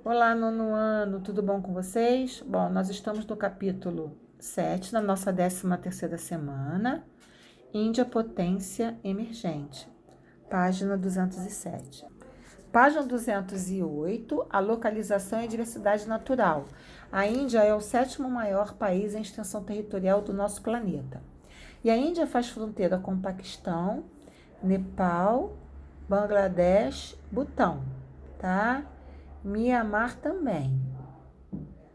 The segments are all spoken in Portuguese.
Olá, nono ano, tudo bom com vocês? Bom, nós estamos no capítulo 7, na nossa 13ª semana, Índia Potência Emergente, página 207. Página 208, a localização e a diversidade natural. A Índia é o sétimo maior país em extensão territorial do nosso planeta. E a Índia faz fronteira com o Paquistão, Nepal, Bangladesh, Butão, tá? Mianmar também.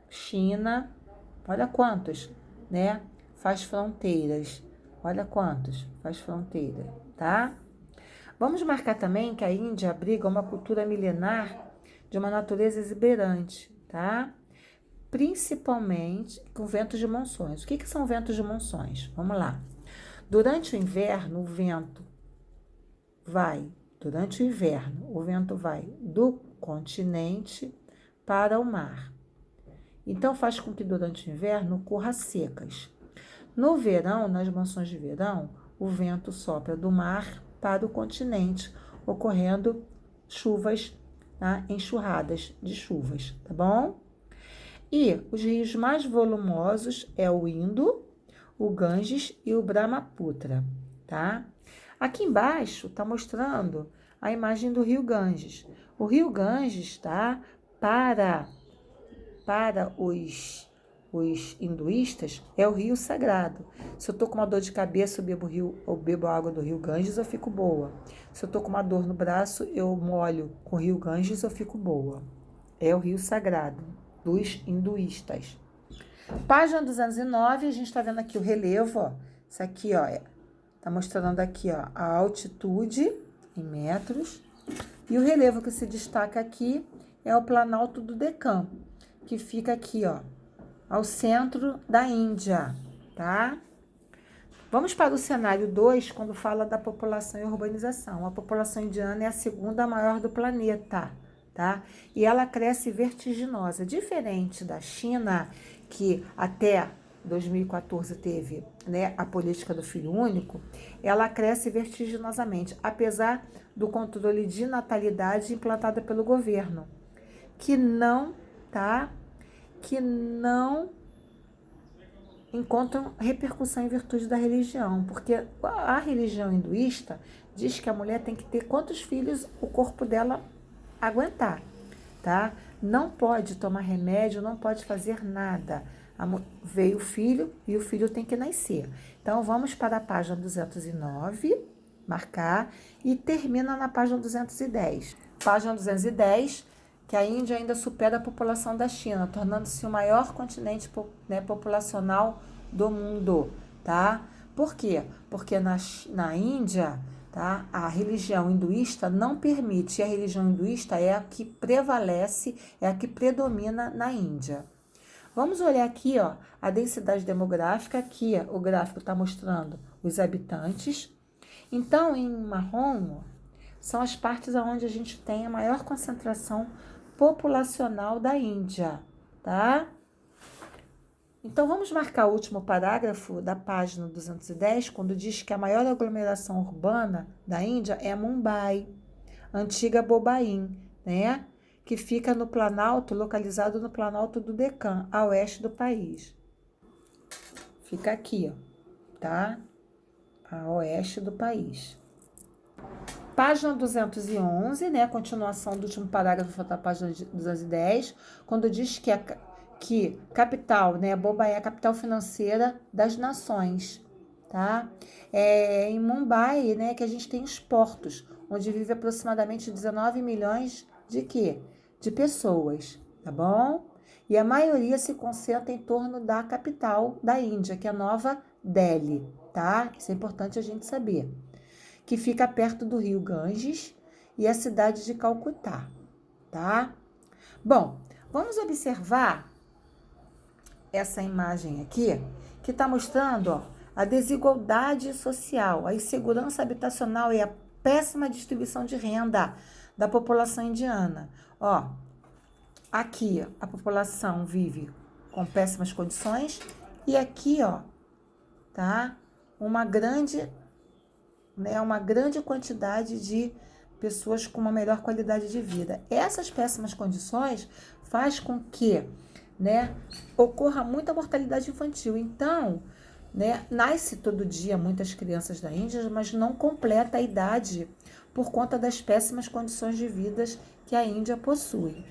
China, olha quantos, né? Faz fronteiras. Olha quantos faz fronteira, tá? Vamos marcar também que a Índia abriga uma cultura milenar de uma natureza exuberante, tá? Principalmente com ventos de monções. O que são ventos de monções? Vamos lá. Durante o inverno, o vento vai do continente para o mar. Então, faz com que durante o inverno ocorra secas. No verão, nas monções de verão, o vento sopra do mar para o continente, ocorrendo chuvas, tá? Enxurradas de chuvas, tá bom? E os rios mais volumosos é o Indo, o Ganges e o Brahmaputra, tá? Aqui embaixo está mostrando a imagem do rio Ganges. O rio Ganges, tá? Para os hinduístas, é o rio sagrado. Se eu tô com uma dor de cabeça, eu bebo água do rio Ganges, eu fico boa. Se eu tô com uma dor no braço, eu molho com o rio Ganges, eu fico boa. É o rio sagrado dos hinduístas. Página 209, a gente está vendo aqui o relevo, ó. Isso aqui, ó, tá mostrando aqui, ó, a altitude em metros. E o relevo que se destaca aqui é o Planalto do Deccan, que fica aqui, ó, ao centro da Índia, tá? Vamos para o cenário 2, quando fala da população e urbanização. A população indiana é a segunda maior do planeta, tá? E ela cresce vertiginosa, diferente da China, que até 2014 teve, né, a política do filho único. Ela cresce vertiginosamente, apesar do controle de natalidade implantado pelo governo, que não encontram repercussão em virtude da religião, porque a religião hinduísta diz que a mulher tem que ter quantos filhos o corpo dela aguentar, tá? Não pode tomar remédio, não pode fazer nada. Veio o filho e o filho tem que nascer. Então, vamos para a página 209, marcar, e termina na página 210. Página 210, que a Índia ainda supera a população da China, tornando-se o maior continente, né, populacional do mundo, tá? Por quê? Porque na Índia, tá, a religião hinduísta não permite, e a religião hinduísta é a que prevalece, é a que predomina na Índia. Vamos olhar aqui, ó, a densidade demográfica. Aqui, ó, o gráfico está mostrando os habitantes. Então, em marrom, são as partes onde a gente tem a maior concentração populacional da Índia, tá? Então, vamos marcar o último parágrafo da página 210, quando diz que a maior aglomeração urbana da Índia é Mumbai, antiga Bobaim, né? Que fica no Planalto, localizado no Planalto do Deccan, a oeste do país. Fica aqui, ó, tá? A oeste do país. Página 211, né? Continuação do último parágrafo da página 210, quando diz que capital, né? Bombay é a capital financeira das nações, tá? É em Mumbai, né, que a gente tem os portos, onde vive aproximadamente 19 milhões de quê? De pessoas, tá bom? E a maioria se concentra em torno da capital da Índia, que é Nova Delhi, tá? Isso é importante a gente saber. Que fica perto do rio Ganges e a cidade de Calcutá, tá? Bom, vamos observar essa imagem aqui, que está mostrando, ó, a desigualdade social, a insegurança habitacional e a péssima distribuição de renda da população indiana. Ó, aqui a população vive com péssimas condições e aqui, ó, tá? Uma grande quantidade de pessoas com uma melhor qualidade de vida. Essas péssimas condições faz com que, né, ocorra muita mortalidade infantil. Então, né, nasce todo dia muitas crianças da Índia, mas não completa a idade por conta das péssimas condições de vida que a Índia possui.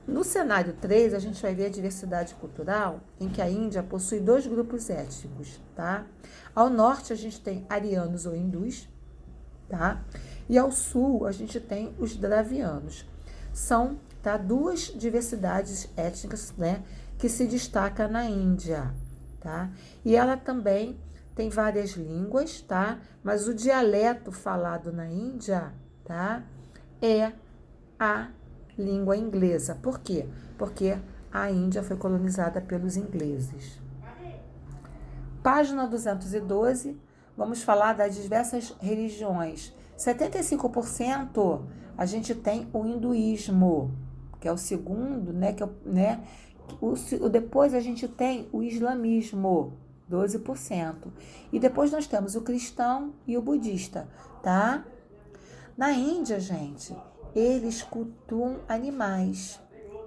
No cenário 3, a gente vai ver a diversidade cultural, em que a Índia possui 2 grupos étnicos, tá? Ao norte, a gente tem arianos ou hindus, tá? E ao sul, a gente tem os dravianos. São, tá, 2 diversidades étnicas, né, que se destacam na Índia, tá? E ela também tem várias línguas, tá? Mas o dialeto falado na Índia, tá, é a língua inglesa. Por quê? Porque a Índia foi colonizada pelos ingleses. Página 212, vamos falar das diversas religiões. 75% a gente tem o hinduísmo, que é o segundo, né? Depois a gente tem o islamismo, 12%. E depois nós temos o cristão e o budista, tá? Na Índia, gente, eles cultuam animais,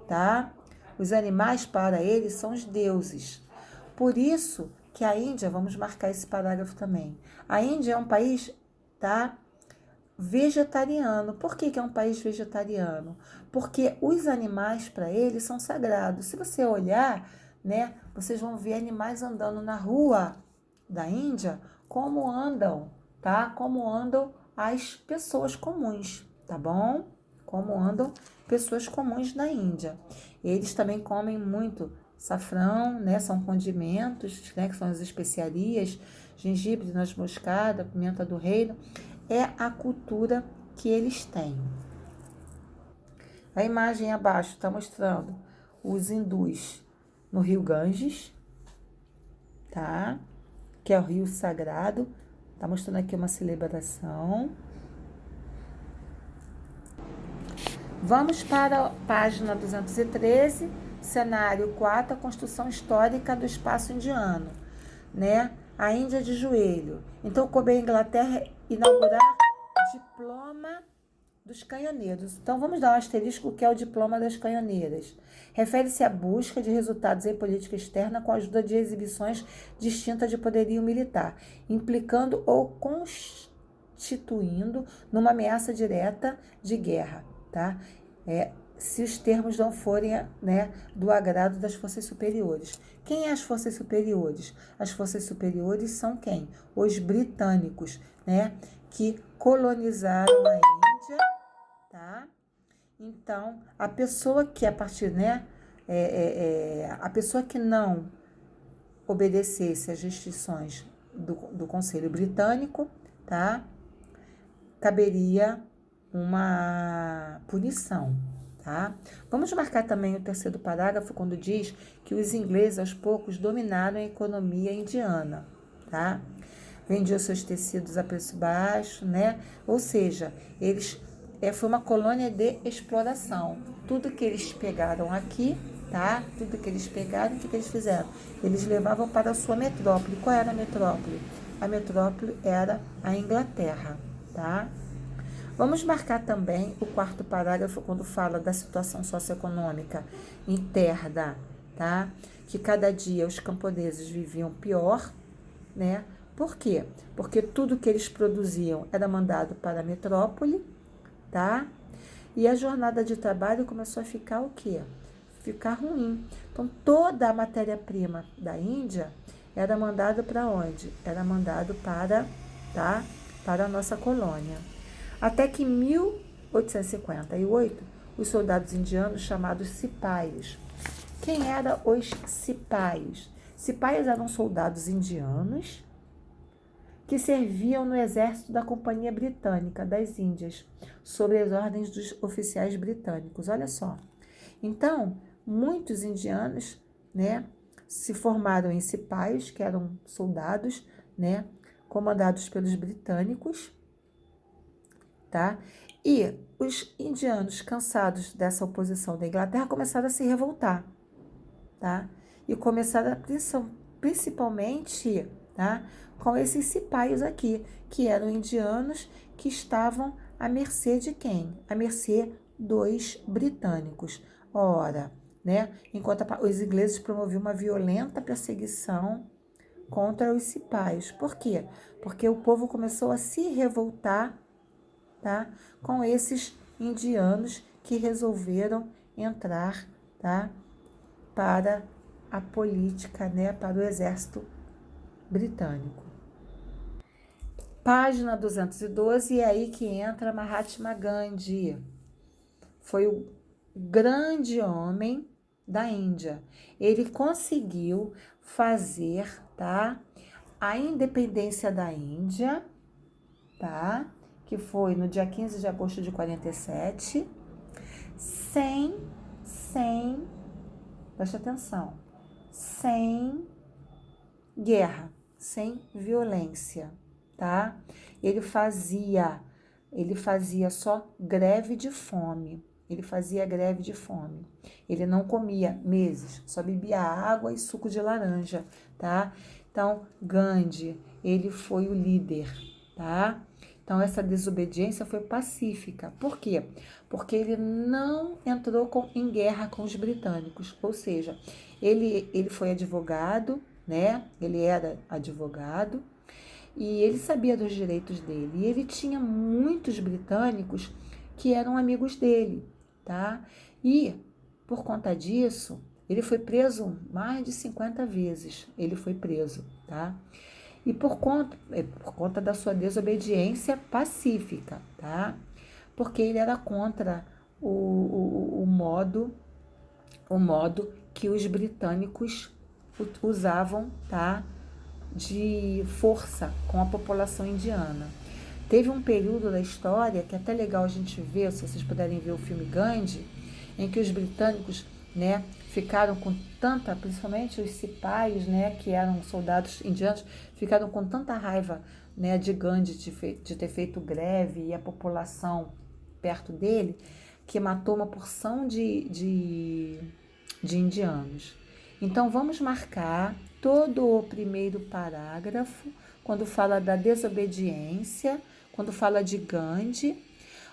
tá? Os animais para eles são os deuses. Por isso que a Índia, vamos marcar esse parágrafo também. A Índia é um país, tá, vegetariano. Por que é um país vegetariano? Porque os animais para eles são sagrados. Se você olhar, né, vocês vão ver animais andando na rua da Índia, como andam, tá? Como andam as pessoas comuns, tá bom? Como andam pessoas comuns na Índia. Eles também comem muito safrão, né? São condimentos, né? Que são as especiarias, gengibre, noz moscada, pimenta do reino. É a cultura que eles têm. A imagem abaixo está mostrando os hindus no rio Ganges, tá? Que é o rio sagrado. Tá mostrando aqui uma celebração. Vamos para a página 213, cenário 4, a construção histórica do espaço indiano, né? A Índia de joelho. Então, coube a Inglaterra inaugurar o diploma dos canhoneiros. Então, vamos dar um asterisco, que é o diploma das canhoneiras. Refere-se à busca de resultados em política externa com a ajuda de exibições distintas de poderio militar, implicando ou constituindo numa ameaça direta de guerra, tá? Se os termos não forem, né, do agrado das forças superiores. Quem é as forças superiores? As forças superiores são quem? Os britânicos, né, que colonizaram a Índia, tá? Então, a pessoa que a partir, né, a pessoa que não obedecesse às restrições do Conselho Britânico, tá, caberia uma punição, tá? Vamos marcar também o terceiro parágrafo, quando diz que os ingleses, aos poucos, dominaram a economia indiana, tá? Vendiam seus tecidos a preço baixo, né? Ou seja, eles foi uma colônia de exploração. Tudo que eles pegaram aqui, tá? Tudo que eles pegaram, o que eles fizeram? Eles levavam para a sua metrópole. Qual era a metrópole? A metrópole era a Inglaterra, tá? Vamos marcar também o quarto parágrafo, quando fala da situação socioeconômica interna, tá? Que cada dia os camponeses viviam pior, né? Por quê? Porque tudo que eles produziam era mandado para a metrópole, tá? E a jornada de trabalho começou a ficar o quê? Ficar ruim. Então, toda a matéria-prima da Índia era mandada para onde? Era mandado para, tá? Para a nossa colônia. Até que em 1858, os soldados indianos chamados cipaios. Quem eram os cipaios? Cipaios eram soldados indianos que serviam no exército da Companhia Britânica das Índias, sob as ordens dos oficiais britânicos. Olha só. Então, muitos indianos, né, se formaram em cipaios, que eram soldados, né, comandados pelos britânicos, tá? E os indianos, cansados dessa oposição da Inglaterra, começaram a se revoltar, tá? E começaram principalmente, tá, com esses cipaios aqui, que eram indianos que estavam à mercê de quem? À mercê dos britânicos. Ora, né? Enquanto os ingleses promoviam uma violenta perseguição contra os cipayos. Por quê? Porque o povo começou a se revoltar, tá? Com esses indianos que resolveram entrar, tá? Para a política, né? Para o exército britânico. Página 212, é aí que entra Mahatma Gandhi. Foi o grande homem da Índia. Ele conseguiu fazer, tá, a independência da Índia, tá, que foi no dia 15 de agosto de 47, sem, preste atenção, sem guerra, sem violência, tá? Ele fazia só greve de fome. Ele fazia greve de fome. Ele não comia meses, só bebia água e suco de laranja, tá? Então, Gandhi, ele foi o líder, tá? Então, essa desobediência foi pacífica. Por quê? Porque ele não entrou em guerra com os britânicos. Ou seja, ele foi advogado, né? Ele era advogado e ele sabia dos direitos dele. E ele tinha muitos britânicos que eram amigos dele, tá? E, por conta disso, ele foi preso mais de 50 vezes. Ele foi preso, tá? E por conta da sua desobediência pacífica, tá? Porque ele era contra o modo que os britânicos usavam, tá? De força com a população indiana. Teve um período da história que é até legal a gente ver, se vocês puderem ver o filme Gandhi, em que os britânicos, né, ficaram com tanta, principalmente os cipayos, né, que eram soldados indianos, ficaram com tanta raiva, né, de Gandhi de ter feito greve e a população perto dele, que matou uma porção de indianos. Então, vamos marcar todo o primeiro parágrafo, quando fala da desobediência, quando fala de Gandhi.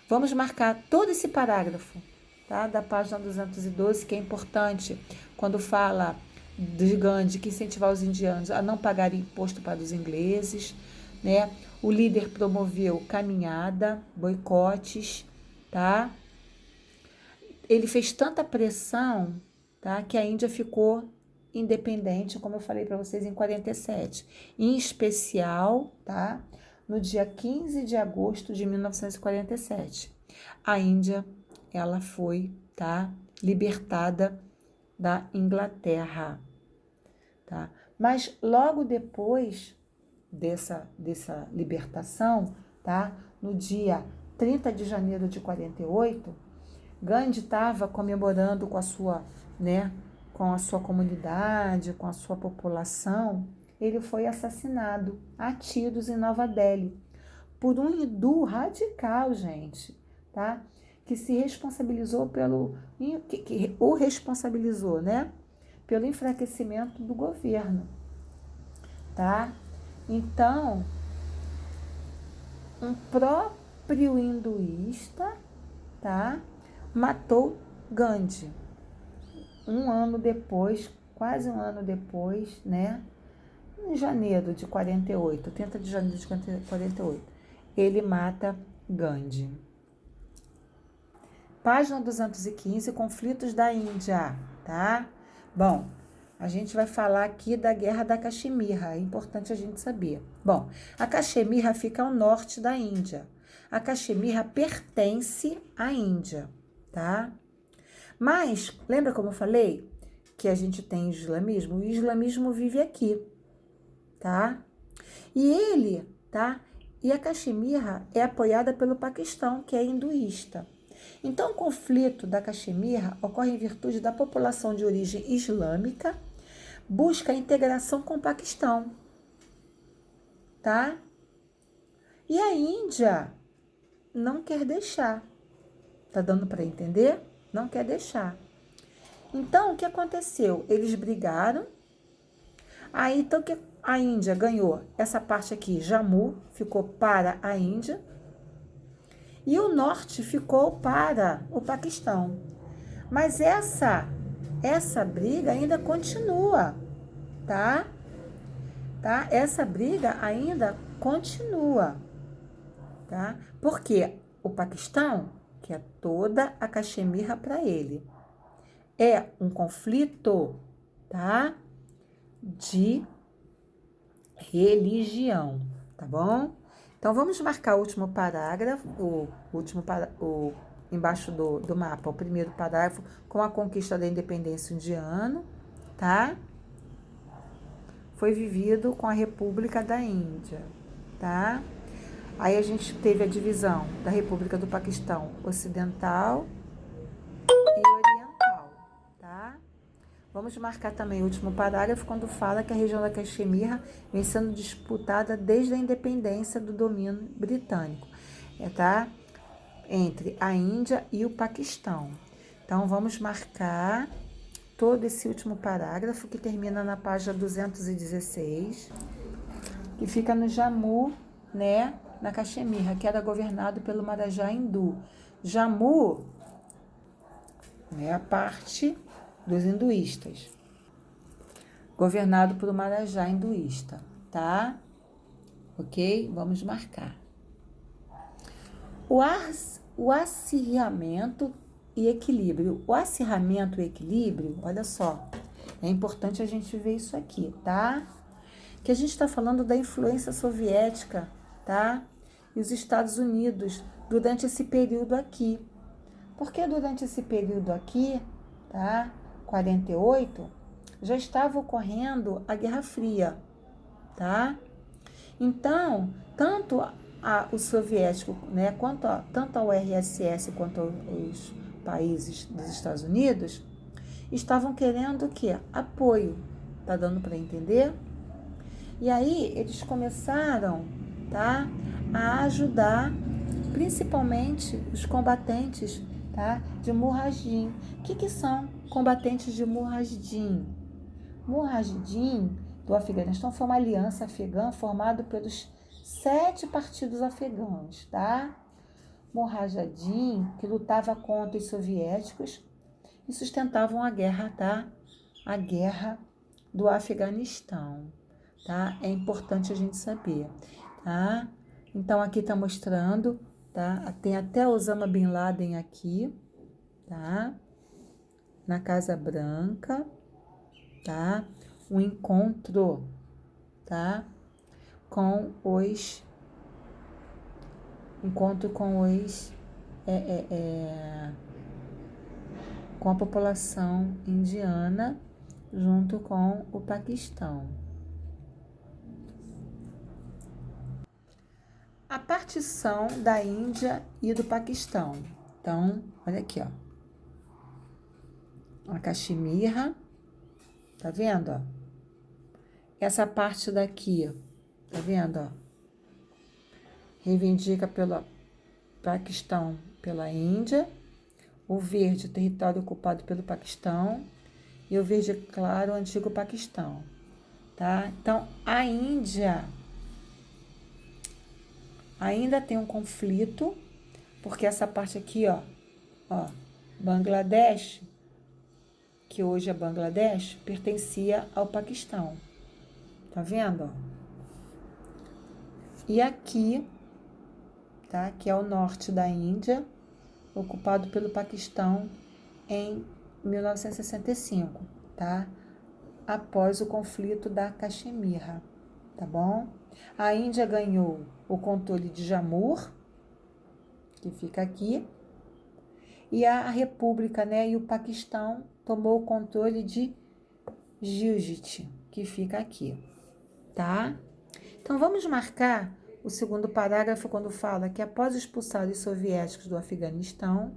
Vamos marcar todo esse parágrafo, tá? Da página 212, que é importante, quando fala de Gandhi, que incentivava os indianos a não pagarem imposto para os ingleses, né? O líder promoveu caminhada, boicotes, tá? Ele fez tanta pressão, tá, que a Índia ficou independente, como eu falei para vocês, em 47. Em especial, tá, no dia 15 de agosto de 1947. A Índia, ela foi, tá, libertada da Inglaterra, tá? Mas logo depois dessa libertação, tá, no dia 30 de janeiro de 48, Gandhi estava comemorando com a sua, né, com a sua comunidade, com a sua população. Ele foi assassinado a tiros em Nova Delhi por um hindu radical, gente, tá? Que se responsabilizou que o responsabilizou, né, pelo enfraquecimento do governo, tá? Então, um próprio hinduísta, tá, matou Gandhi. Um ano depois, quase um ano depois, né? Em janeiro de 48, 30 de janeiro de 48, ele mata Gandhi. Página 215, conflitos da Índia, tá? Bom, a gente vai falar aqui da Guerra da Caxemira, é importante a gente saber. Bom, a Caxemira fica ao norte da Índia. A Caxemira pertence à Índia, tá? Mas, lembra como eu falei que a gente tem islamismo? O islamismo vive aqui, tá? E ele, tá? E a Caxemira é apoiada pelo Paquistão, que é hinduísta. Então, o conflito da Caxemira ocorre em virtude da população de origem islâmica busca a integração com o Paquistão, tá? E a Índia não quer deixar. Tá dando para entender? Não quer deixar. Então, o que aconteceu? Eles brigaram. Aí, então, que a Índia ganhou essa parte aqui, Jammu, ficou para a Índia. e o norte ficou para o Paquistão. Mas essa briga ainda continua, tá? Tá? Essa briga ainda continua, tá? Porque o Paquistão quer toda a Caxemira para ele. É um conflito, tá? De religião, tá bom? Então vamos marcar o último parágrafo, embaixo do mapa, o primeiro parágrafo com a conquista da independência indiana, tá? Foi vivido com a República da Índia, tá? Aí a gente teve a divisão da República do Paquistão Ocidental e Oriental, tá? Vamos marcar também o último parágrafo quando fala que a região da Caxemira vem sendo disputada desde a independência do domínio britânico, tá? Entre a Índia e o Paquistão. Então, vamos marcar todo esse último parágrafo que termina na página 216, que fica no Jammu, né, na Caxemira, que era governado pelo Maharaja hindu. Jammu é a parte dos hinduístas, governado por um Maharaja hinduísta, tá? Ok? Vamos marcar. O acirramento e equilíbrio. O acirramento e equilíbrio, olha só, é importante a gente ver isso aqui, tá? Que a gente está falando da influência soviética, tá? E os Estados Unidos durante esse período aqui. Porque durante esse período aqui, tá? 48, já estava ocorrendo a Guerra Fria, tá? Então, tanto o soviético, né, tanto a URSS quanto os países dos Estados Unidos estavam querendo o quê? Apoio. Tá dando para entender? E aí eles começaram, tá, a ajudar principalmente os combatentes, tá, de Mujahideen. O que são combatentes de Mujahideen? Mujahideen do Afeganistão foi uma aliança afegã formada pelos 7 partidos afegãos, tá? Mujahideen, que lutava contra os soviéticos e sustentavam a guerra, tá? A guerra do Afeganistão, tá? É importante a gente saber, tá? Então, aqui tá mostrando, tá? Tem até Osama Bin Laden aqui, tá? Na Casa Branca, tá? Um encontro, tá? Com a população indiana junto com o Paquistão. A partição da Índia e do Paquistão. Então, olha aqui, ó. A Caxemira, tá vendo, ó? Essa parte daqui, tá vendo, ó? Reivindica pelo Paquistão, pela Índia. O verde, território ocupado pelo Paquistão. E o verde claro, o antigo Paquistão, tá? Então, a Índia ainda tem um conflito, porque essa parte aqui, ó, Bangladesh, que hoje é Bangladesh, pertencia ao Paquistão. Tá vendo? E aqui, tá? Que é o norte da Índia, ocupado pelo Paquistão em 1965, tá? Após o conflito da Caxemira, tá bom? A Índia ganhou o controle de Jammu, que fica aqui, e a República, né, e o Paquistão tomou o controle de Gilgit, que fica aqui, tá? Então, vamos marcar o segundo parágrafo quando fala que após expulsar os soviéticos do Afeganistão,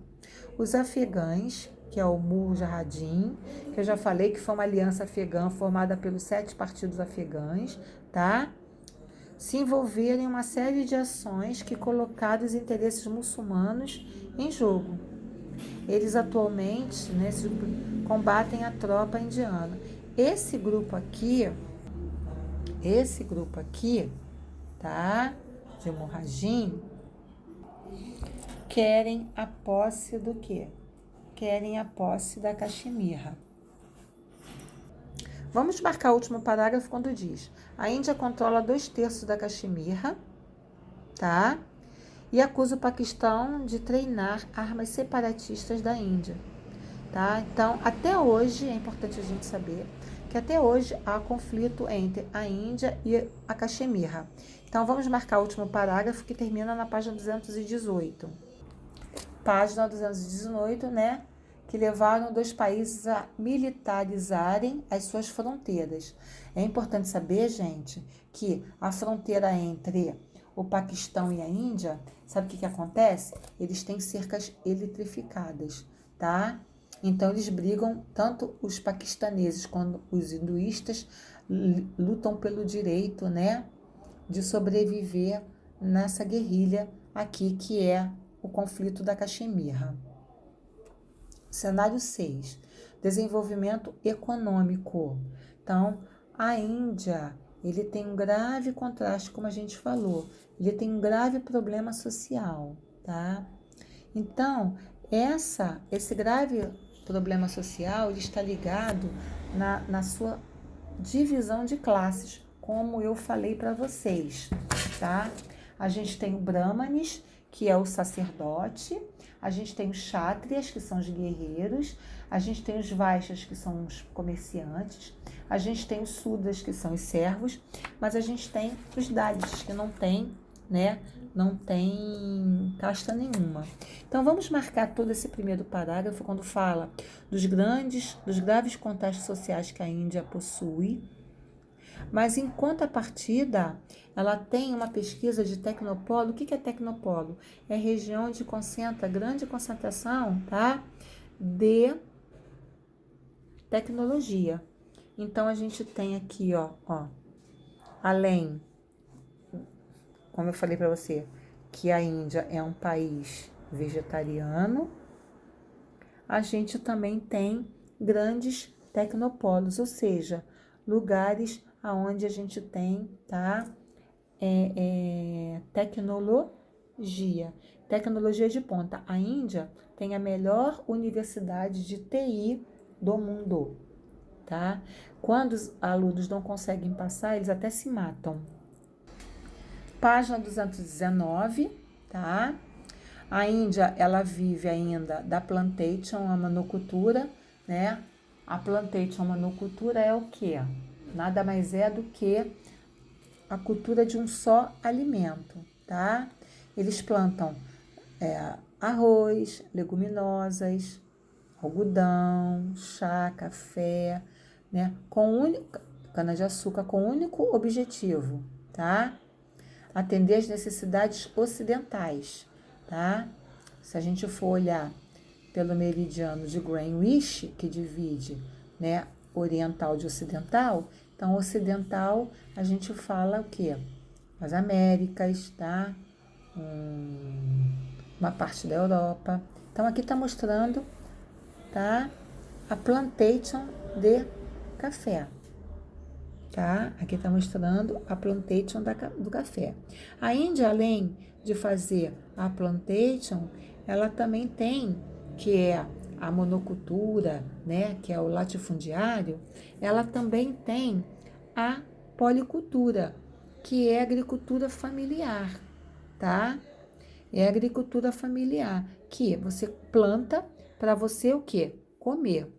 os afegães, que é o Mujahideen, que eu já falei que foi uma aliança afegã formada pelos 7 partidos afegães, tá? Se envolveram em uma série de ações que colocaram os interesses muçulmanos em jogo. Eles atualmente, né, combatem a tropa indiana. Esse grupo aqui, tá, de Mujahideen, querem a posse do quê? Querem a posse da Caxemira. Vamos marcar o último parágrafo quando diz: a Índia controla 2/3 da Caxemira, tá? E acusa o Paquistão de treinar armas separatistas da Índia, tá? Então, até hoje, é importante a gente saber que até hoje há conflito entre a Índia e a Caxemira. Então, vamos marcar o último parágrafo que termina na página 218. Página 218, né? Que levaram 2 países a militarizarem as suas fronteiras. É importante saber, gente, que a fronteira entre o Paquistão e a Índia, sabe o que acontece? Eles têm cercas eletrificadas, tá? Então, eles brigam, tanto os paquistaneses quanto os hinduístas lutam pelo direito, né, de sobreviver nessa guerrilha aqui, que é o conflito da Caxemira. Cenário 6, desenvolvimento econômico. Então, a Índia, ele tem um grave contraste, como a gente falou, ele tem um grave problema social, tá? Então, esse grave problema social, ele está ligado na sua divisão de classes, como eu falei para vocês, tá? A gente tem o Brahmanes, que é o sacerdote, a gente tem os Kshatriyas, que são os guerreiros, a gente tem os Vaishyas, que são os comerciantes, a gente tem os Sudras, que são os servos, mas a gente tem os Dalits, que não tem, né, não tem casta nenhuma. Então, vamos marcar todo esse primeiro parágrafo quando fala dos graves contrastes sociais que a Índia possui, mas em contrapartida, ela tem uma pesquisa de tecnopolo. O que é tecnopolo? É região onde concentra grande concentração, tá, de tecnologia. Então, a gente tem aqui, ó, além, como eu falei para você, que a Índia é um país vegetariano, a gente também tem grandes tecnopolos, ou seja, lugares aonde a gente tem, tá, tecnologia de ponta. A Índia tem a melhor universidade de TI do mundo, tá? Quando os alunos não conseguem passar, eles até se matam. Página 219, tá? A Índia, ela vive ainda da plantation, a monocultura, né? A plantation, a monocultura é o quê? Nada mais é do que a cultura de um só alimento, tá? Eles plantam arroz, leguminosas, algodão, chá, café, né? Cana-de-açúcar, com o único objetivo, tá? Atender as necessidades ocidentais, tá? Se a gente for olhar pelo meridiano de Greenwich, que divide, né, oriental de ocidental, então ocidental a gente fala o quê? As Américas, tá? Uma parte da Europa. Então aqui está mostrando, tá, a plantation de café. Tá? Aqui está mostrando a plantation do café. A Índia, além de fazer a plantation, ela também tem, que é a monocultura, né, que é o latifundiário, ela também tem a policultura, que é a agricultura familiar, tá? É a agricultura familiar, que você planta para você o quê? Comer.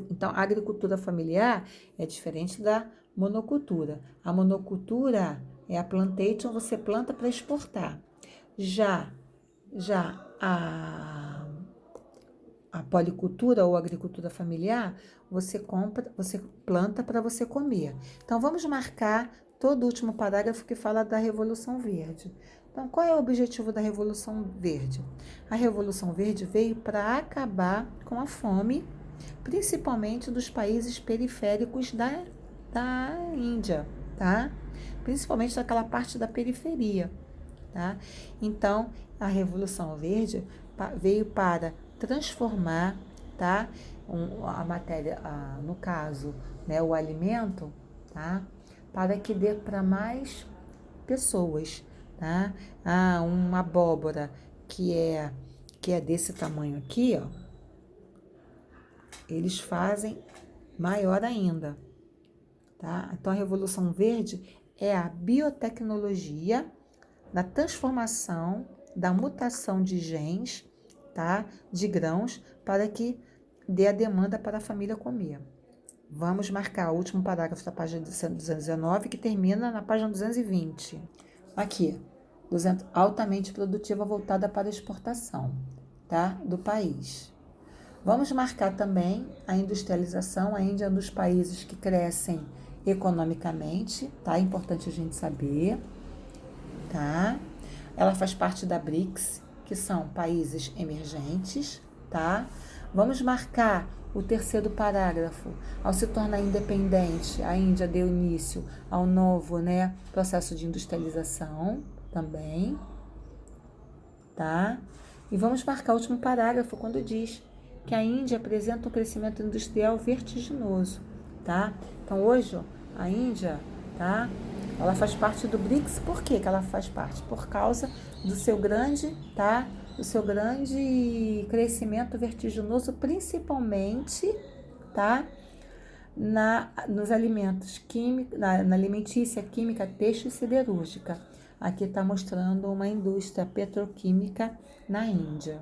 Então, a agricultura familiar é diferente da monocultura. A monocultura é a plantation, você planta para exportar. Já a policultura ou agricultura familiar, você planta para você comer. Então, vamos marcar todo o último parágrafo que fala da Revolução Verde. Então, qual é o objetivo da Revolução Verde? A Revolução Verde veio para acabar com a fome, principalmente dos países periféricos da Índia, tá? Principalmente daquela parte da periferia, tá? Então, a Revolução Verde veio para transformar, tá, a matéria, no caso, né, o alimento, tá, para que dê para mais pessoas, tá? Uma abóbora que é desse tamanho aqui, ó, eles fazem maior ainda, tá? Então, a Revolução Verde é a biotecnologia da transformação, da mutação de genes, tá? De grãos, para que dê a demanda para a família comer. Vamos marcar o último parágrafo da página 219, que termina na página 220. Aqui, altamente produtiva voltada para a exportação, tá? Do país. Vamos marcar também a industrialização. A Índia é um dos países que crescem economicamente, tá? É importante a gente saber, tá? Ela faz parte da BRICS, que são países emergentes, tá? Vamos marcar o terceiro parágrafo. Ao se tornar independente, a Índia deu início ao novo, né, processo de industrialização também, tá? E vamos marcar o último parágrafo quando diz que a Índia apresenta um crescimento industrial vertiginoso, tá? Então, hoje, ó, a Índia, tá? Ela faz parte do BRICS. Por que ela faz parte? Por causa do seu grande, tá? Do seu grande crescimento vertiginoso, principalmente, tá? Nos alimentos químicos, na alimentícia, química, têxtil e siderúrgica. Aqui está mostrando uma indústria petroquímica na Índia.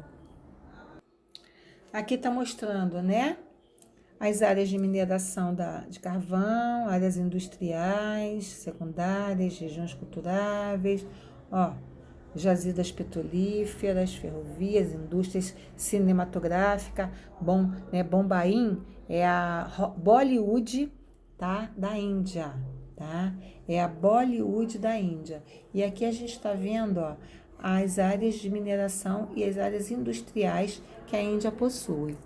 Aqui está mostrando, né, as áreas de mineração de carvão, áreas industriais, secundárias, regiões culturáveis, ó, jazidas petrolíferas, ferrovias, indústrias cinematográficas. Bombaim é a Bollywood, tá, da Índia, tá? É a Bollywood da Índia. E aqui a gente está vendo, ó, as áreas de mineração e as áreas industriais que a Índia possui.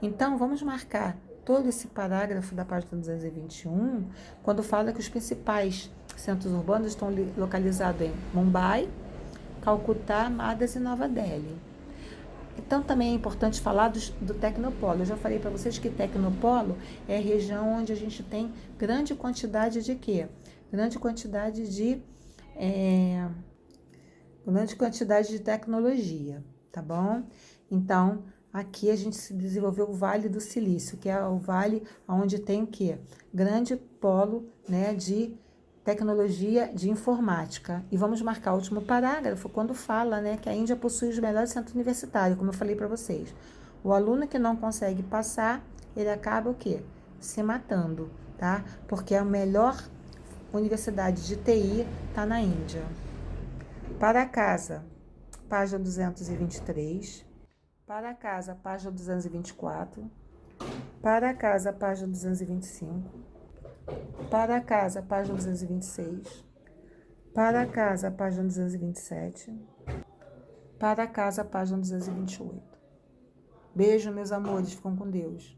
Então, vamos marcar todo esse parágrafo da página 221, quando fala que os principais centros urbanos estão localizados em Mumbai, Calcutá, Madras e Nova Delhi. Então, também é importante falar do Tecnopolo. Eu já falei para vocês que Tecnopolo é a região onde a gente tem grande quantidade de quê? Grande quantidade de tecnologia, tá bom? Então, aqui a gente se desenvolveu o Vale do Silício, que é o vale onde tem o quê? Grande polo, né, de tecnologia de informática. E vamos marcar o último parágrafo quando fala, né, que a Índia possui os melhores centros universitários, como eu falei para vocês. O aluno que não consegue passar, ele acaba o quê? Se matando, tá? Porque a melhor universidade de TI está na Índia. Para casa, página 223. Para casa, página 224. Para casa, página 225. Para casa, página 226. Para casa, página 227. Para casa, página 228. Beijo, meus amores. Ficam com Deus.